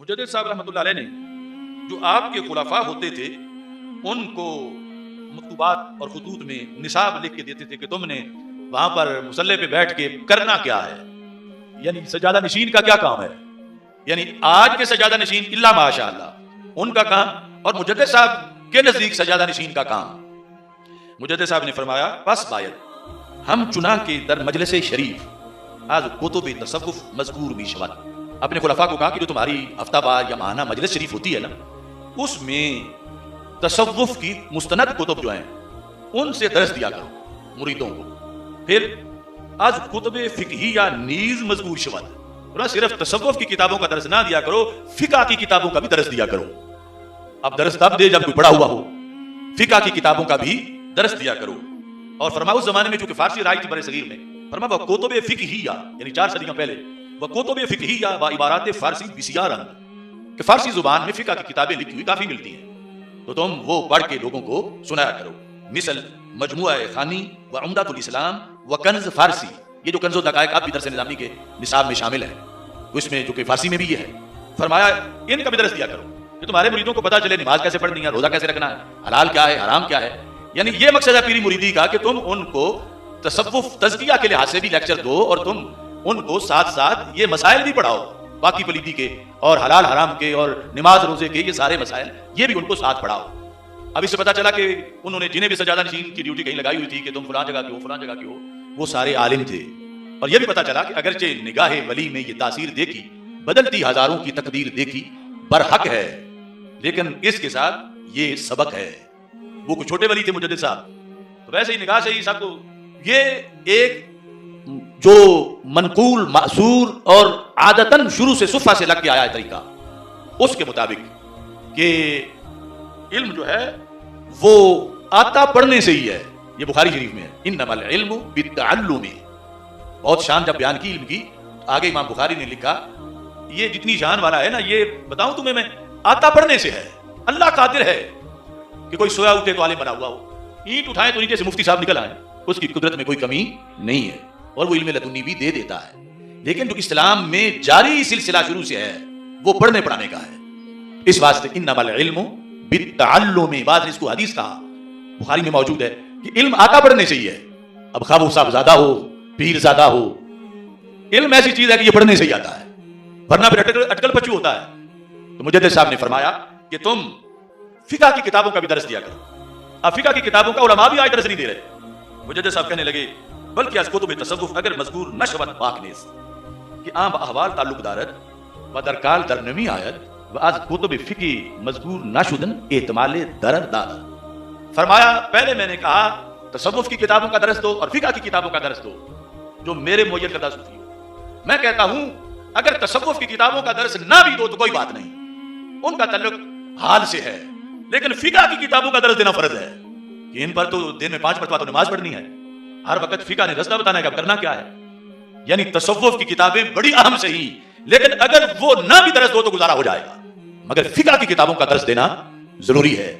مجدد صاحب رحمۃ اللہ علیہ نے جو آپ کے خلفاء ہوتے تھے ان کو مکتوبات اور خطوط میں نصاب لکھ کے دیتے تھے کہ تم نے وہاں پر مصلی پہ بیٹھ کے کرنا کیا ہے، یعنی سجادہ نشین کا کیا کام ہے، یعنی آج کے سجادہ نشین الا ماشاء اللہ ان کا کام اور مجدد صاحب کے نزدیک سجادہ نشین کا کام۔ مجدد صاحب نے فرمایا پس باید ہم چنا کے در مجلس شریف آج کتب تصوف مذکور بھی شود، اپنے خلفاء کو کہا کہ جو تمہاری ہفتہ وار یا ماہانہ مجلس شریف ہوتی ہے نا، اس میں تصوف کی مستند کتب جو ہیں ان سے درس دیا کرو مریدوں کو۔ پھر آج کتب فقہیہ نیز مذکور شود، نہ صرف تصوف کی کتابوں کا درس نہ دیا کرو، فقہ کی کتابوں کا بھی درس دیا کرو۔ اب درس تب دے جب کوئی پڑھا ہوا ہو، فقہ کی کتابوں کا بھی درس دیا کرو۔ اور فرمایا اس زمانے میں چونکہ فارسی رائج تھی برے صغیر میں، فرمایا کتب فقہیہ یعنی 4 صدیوں پہلے، وہ کتب فقہیہ و عبارات فارسی بسیار کہ فارسی زبان میں فقہ کی کتابیں لکھی ہوئی کافی ملتی ہیں، تو تم وہ پڑھ کے لوگوں کو سنایا کرو، مثل مجموعہ خانی و عمدۃ الاسلام و کنز فارسی، یہ جو کنز و دقائق آپ بھی درس نظامی کے نصاب میں شامل ہیں، اس میں جو کہ فارسی میں بھی یہ ہے، فرمایا ان کا بھی درس دیا کرو کہ تمہارے مریدوں کو پتہ چلے نماز کیسے پڑھنی ہے، روزہ کیسے رکھنا ہے، حلال کیا ہے، حرام کیا ہے۔ یعنی یہ مقصد ہے پیری مریدی کا کہ تم ان کو تصوف تزکیہ کے لحاظ سے بھی لیکچر دو اور تم ان کو ساتھ ساتھ یہ مسائل بھی پڑھاؤ، باقی پلیدی کے اور حلال حرام کے اور نماز روزے کے، یہ سارے مسائل یہ بھی ان کو ساتھ پڑھاؤ۔ اب اس سے پتہ چلا کہ انہوں نے جنہیں بھی سجادہ نشین کی ڈیوٹی کہیں لگائی ہوئی تھی کہ تم فلاں جگہ کے ہو فلاں جگہ کے ہو، وہ سارے عالم تھے۔ اور یہ بھی پتہ چلا کہ اگرچہ نگاہ ولی میں یہ تاثیر دیکھی، بدلتی ہزاروں کی تقدیر دیکھی، برحق ہے، لیکن اس کے ساتھ یہ سبق ہے۔ وہ کوئی چھوٹے ولی تھے مجدد صاحب، تو ویسے ہی نگاہ سے ہی سب کو یہ ایک جو منقول معصور اور عادتاً شروع سے صفحہ سے لگ کے آیا ہے طریقہ، اس کے مطابق کہ علم جو ہے وہ آتا پڑھنے سے ہی ہے۔ یہ بخاری شریف میں ہے، انما العلم بالتعلم، بہت شان جب بیان کی علم کی، آگے امام بخاری نے لکھا یہ جتنی شان والا ہے نا، یہ بتاؤں تمہیں میں، آتا پڑھنے سے ہے۔ اللہ قادر ہے کہ کوئی سویا اٹھے تو عالم بنا ہوا ہو، اینٹ اٹھائے تو نیچے سے مفتی صاحب نکل آئے، اس کی قدرت میں کوئی کمی نہیں ہے، اور وہ علم لدنی بھی دے دیتا ہے۔ لیکن جو اسلام میں جاری سلسلہ شروع سے ہے وہ پڑھنے پڑھانے کا ہے۔ اس واسطے انما العلم بالتعلم، بعد نے اس کو حدیث کہا، بخاری میں موجود ہے کہ علم آتا پڑھنے سے ہی ہے۔ اب خواہ وہ صاحب زیادہ ہو، پیر زیادہ ہو، علم ایسی چیز ہے کہ یہ پڑھنے سے ہی آتا ہے، ورنہ پھر اٹکل پچو ہوتا ہے۔ تو مجدد صاحب نے فرمایا کہ تم فقہ کی کتابوں کا بھی درس دیا کرو۔ اب فقہ کی کتابوں کا علماء بھی آج درس نہیں دے رہے۔ مجدد صاحب کہنے لگے بلکہ از کتب تصوف اگر مذکور نشود پاک نیز کہ عام احوال تعلق دارد و درکال در نمی آید و از کتب فقی مذکور نشدن احتمال درر داد۔ فرمایا پہلے میں نے کہا تصوف کی کتابوں کا درس دو اور فقہ کی کتابوں کا درس دو جو میرے معین کردہ صوفی ہو۔ میں کہتا ہوں اگر تصوف کی کتابوں کا درس نہ بھی دو تو کوئی بات نہیں، ان کا تعلق حال سے ہے، لیکن فقہ کی کتابوں کا درس دینا فرض ہے کہ ان پر تو دن میں 5 مرتبہ تو نماز پڑھنی ہے، ہر وقت فقہ نے رستہ بتانا ہے کہ اب کرنا کیا ہے۔ یعنی تصوف کی کتابیں بڑی اہم صحیح، لیکن اگر وہ نہ بھی درس دو تو گزارا ہو جائے گا، مگر فقہ کی کتابوں کا درس دینا ضروری ہے۔